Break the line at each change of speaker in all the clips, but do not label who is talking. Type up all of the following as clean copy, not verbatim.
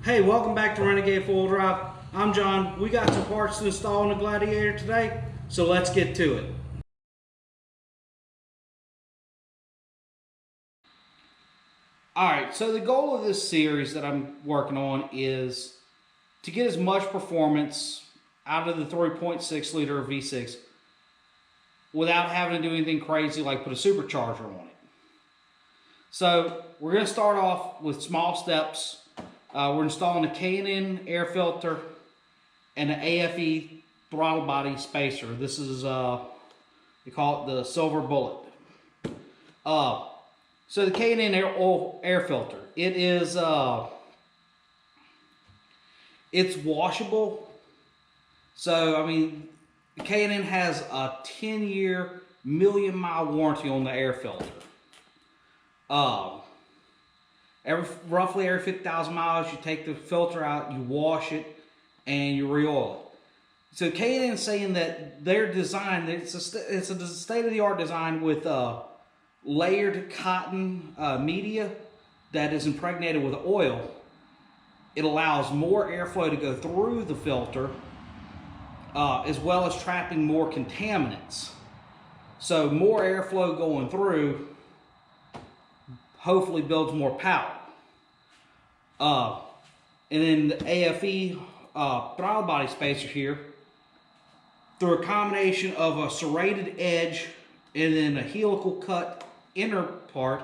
Hey, welcome back to Renegade 4-Wheel-Drive. I'm John. We got some parts to install on the Gladiator today, so let's get to it. Alright, so the goal of this series that I'm working on is to get as much performance out of the 3.6 liter V6 without having to do anything crazy like put a supercharger on it. So we're going to start off with small steps. We're installing a K&N air filter and an AFE throttle body spacer. This is, we call it the silver bullet. So the K&N air filter, it is, it's washable. So, I mean, the K&N has a 10-year, million-mile warranty on the air filter. Roughly every 50,000 miles, you take the filter out, you wash it, and you re-oil it. So K&N is saying that their design, it's a state-of-the-art design with layered cotton media that is impregnated with oil. It allows more airflow to go through the filter, as well as trapping more contaminants. So more airflow going through hopefully builds more power. And then the AFE throttle body spacer here, through a combination of a serrated edge and then a helical cut inner part,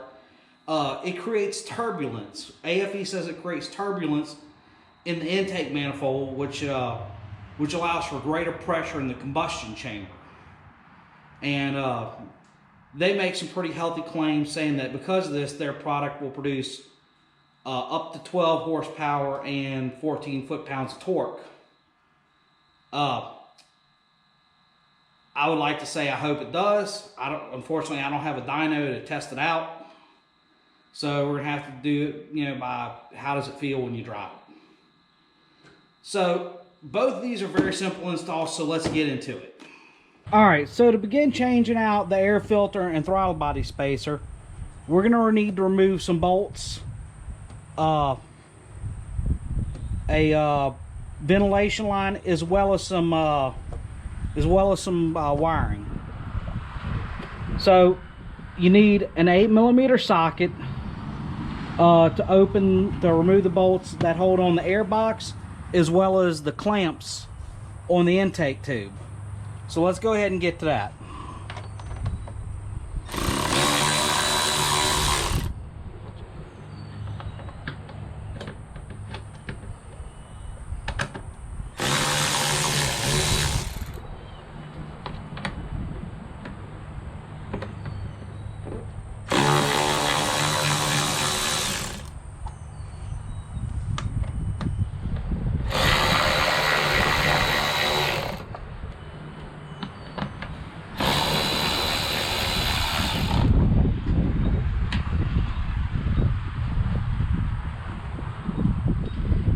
it creates turbulence. AFE says it creates turbulence in the intake manifold, which allows for greater pressure in the combustion chamber. And they make some pretty healthy claims saying that because of this, their product will produce up to 12 horsepower and 14 foot-pounds of torque. I would like to say I hope it does. Unfortunately, I don't have a dyno to test it out. So we're gonna have to do it, by how does it feel when you drive it. So both of these are very simple installs, so let's get into it. Alright, so to begin changing out the air filter and throttle body spacer, we're gonna need to remove some bolts, a ventilation line, as well as some wiring. So you need an 8mm socket to remove the bolts that hold on the air box, as well as the clamps on the intake tube. So let's go ahead and get to that.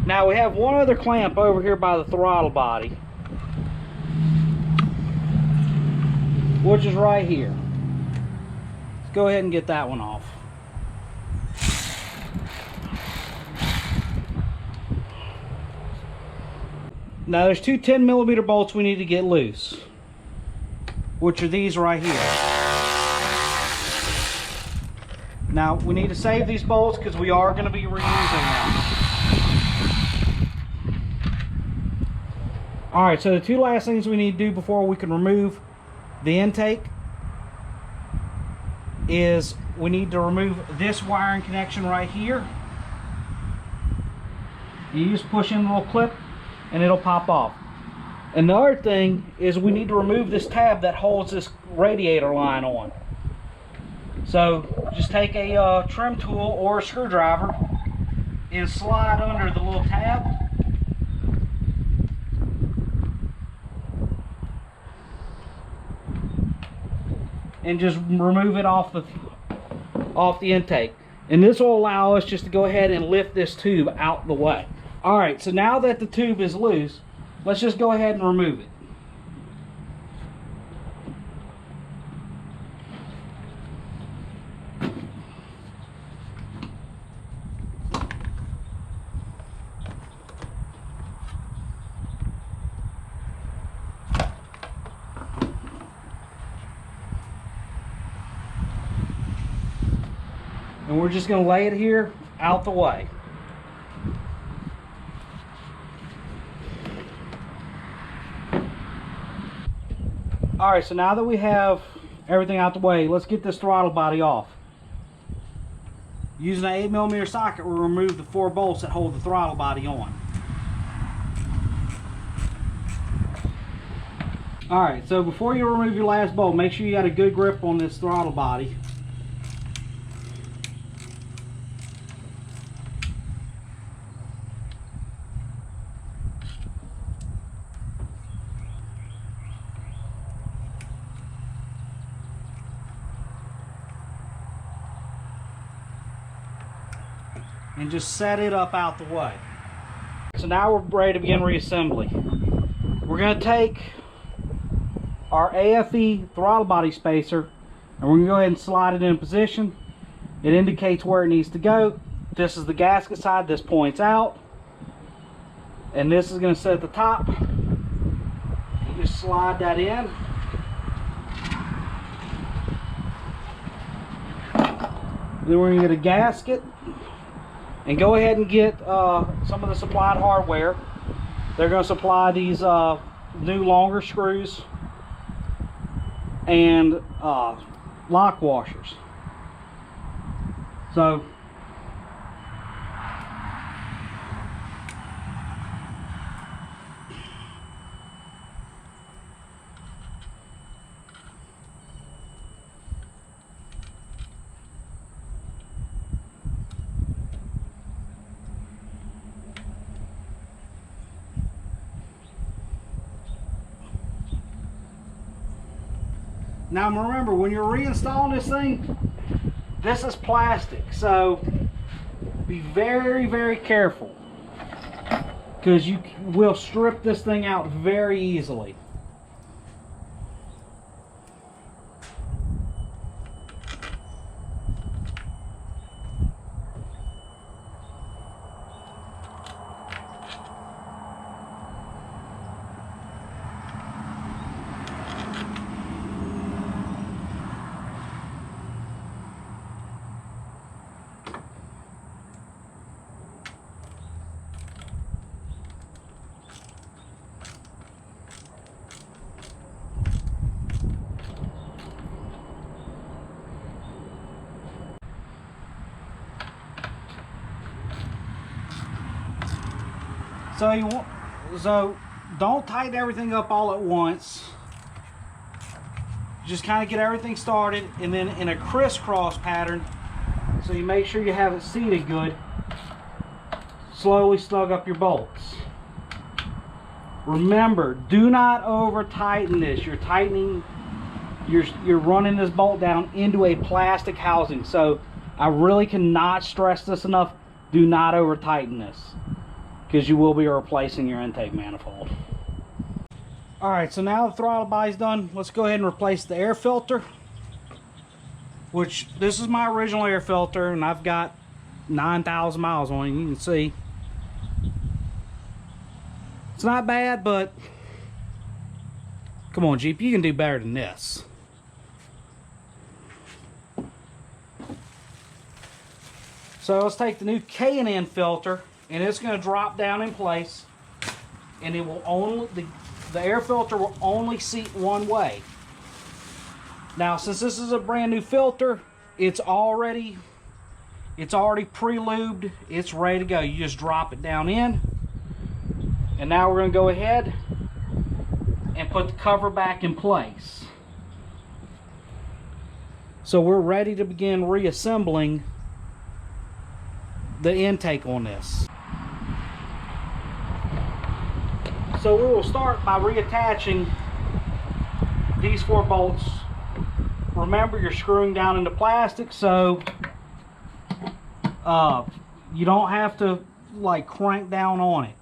Now we have one other clamp over here by the throttle body, which is right here. Let's go ahead and get that one off. Now there's two 10mm bolts we need to get loose, which are these right here. Now we need to save these bolts because we are going to be reusing them. Alright, so the two last things we need to do before we can remove the intake is we need to remove this wiring connection right here. You just push in a little clip and it'll pop off. And the other thing is we need to remove this tab that holds this radiator line on. So just take a trim tool or a screwdriver and slide under the little tab. And just remove it off the intake. And this will allow us just to go ahead and lift this tube out the way. Alright, so now that the tube is loose, let's just go ahead and remove it. And we're just going to lay it here out the way. Alright, so now that we have everything out the way, let's get this throttle body off. Using an 8mm socket, we'll remove the 4 bolts that hold the throttle body on. Alright, so before you remove your last bolt, make sure you got a good grip on this throttle body. And just set it up out the way. So now we're ready to begin reassembly. We're going to take our AFE throttle body spacer and we're going to go ahead and slide it in position. It indicates where it needs to go. This is the gasket side, this points out. And this is going to sit at the top. You just slide that in. Then we're going to get a gasket. And go ahead and get some of the supplied hardware. They're going to supply these new longer screws and lock washers. So now remember, when you're reinstalling this thing, this is plastic, so be very, very careful, because you will strip this thing out very easily. So don't tighten everything up all at once. Just kind of get everything started, and then in a crisscross pattern, so you make sure you have it seated good. Slowly snug up your bolts. Remember, do not over tighten this. You're tightening, you're running this bolt down into a plastic housing. So I really cannot stress this enough. Do not over tighten this, because you will be replacing your intake manifold. Alright, so now the throttle body's done. Let's go ahead and replace the air filter, which this is my original air filter, and I've got 9,000 miles on it. You can see it's not bad, but come on, Jeep, you can do better than this. So let's take the new K&N filter, and it's going to drop down in place, and it will only the air filter will only seat one way. Now, since this is a brand new filter, it's already pre-lubed. It's ready to go. You just drop it down in, and now we're going to go ahead and put the cover back in place. So we're ready to begin reassembling the intake on this. So we will start by reattaching these 4 bolts. Remember, you're screwing down into plastic, so you don't have to like crank down on it,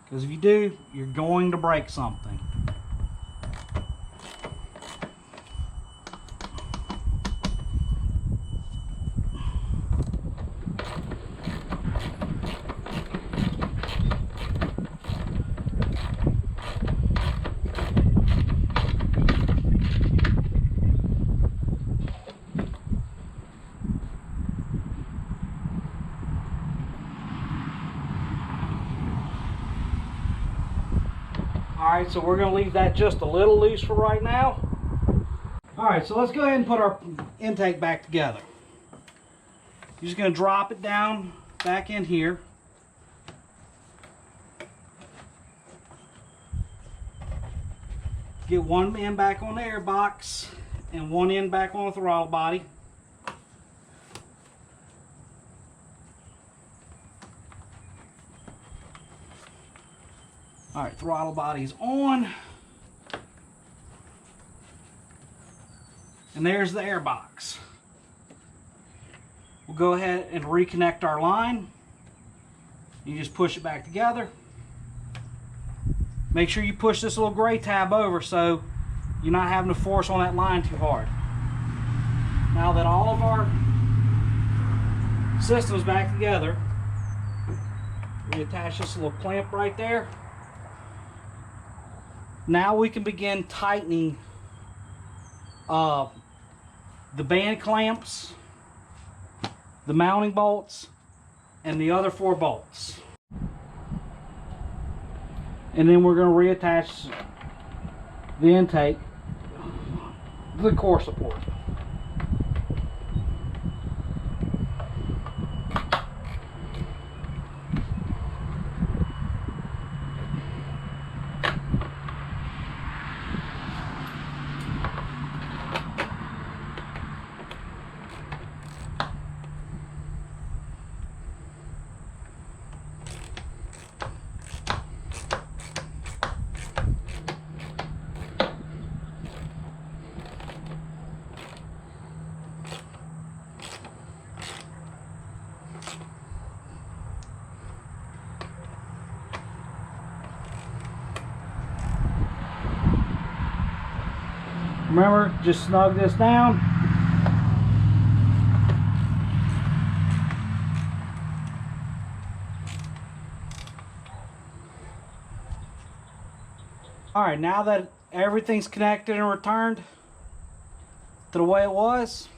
because if you do, you're going to break something. Alright, so we're going to leave that just a little loose for right now. Alright, so let's go ahead and put our intake back together. You're just going to drop it down back in here. Get one end back on the air box and one end back on the throttle body. Alright, throttle body's on. And there's the air box. We'll go ahead and reconnect our line. You just push it back together. Make sure you push this little gray tab over so you're not having to force on that line too hard. Now that all of our system's back together, reattach this little clamp right there. Now we can begin tightening the band clamps, the mounting bolts, and the other 4 bolts. And then we're going to reattach the intake to the core support. Remember, just snug this down. Alright, now that everything's connected and returned to the way it was,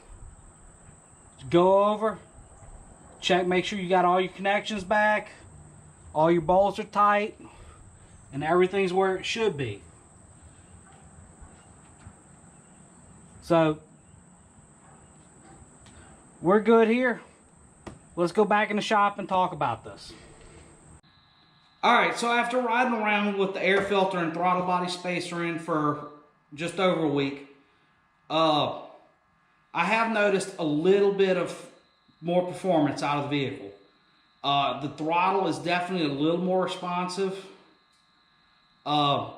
go over, check, make sure you got all your connections back, all your bolts are tight, and everything's where it should be. So, we're good here. Let's go back in the shop and talk about this. Alright, so after riding around with the air filter and throttle body spacer in for just over a week, I have noticed a little bit of more performance out of the vehicle. The throttle is definitely a little more responsive. And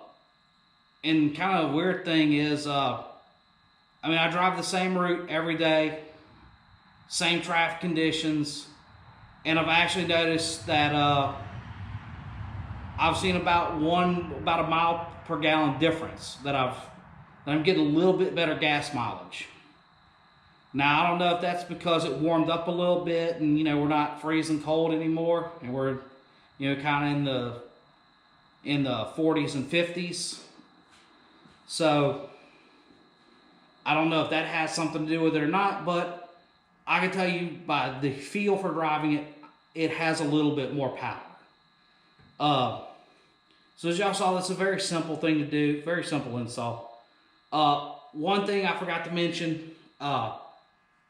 kind of a weird thing is, I mean, I drive the same route every day, same traffic conditions, and I've actually noticed that I've seen about a mile per gallon difference that I'm getting a little bit better gas mileage. Now, I don't know if that's because it warmed up a little bit and, you know, we're not freezing cold anymore and we're, you know, kind of in the 40s and 50s. So I don't know if that has something to do with it or not, but I can tell you by the feel for driving it, it has a little bit more power. So as y'all saw, that's a very simple thing to do, very simple install. One thing I forgot to mention,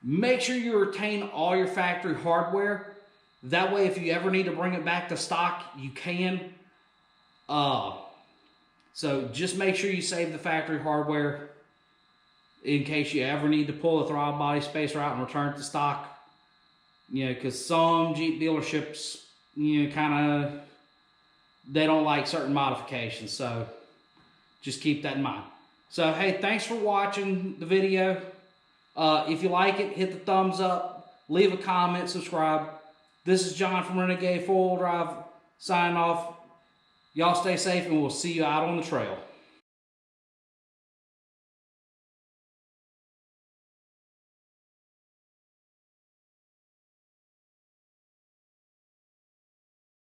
make sure you retain all your factory hardware. That way, if you ever need to bring it back to stock, you can. So just make sure you save the factory hardware in case you ever need to pull the throttle body spacer out and return it to stock. You know, because some Jeep dealerships, you know, kind of, they don't like certain modifications. So just keep that in mind. So, hey, thanks for watching the video. If you like it, hit the thumbs up, leave a comment, subscribe. This is John from Renegade 4-Wheel Drive signing off. Y'all stay safe and we'll see you out on the trail.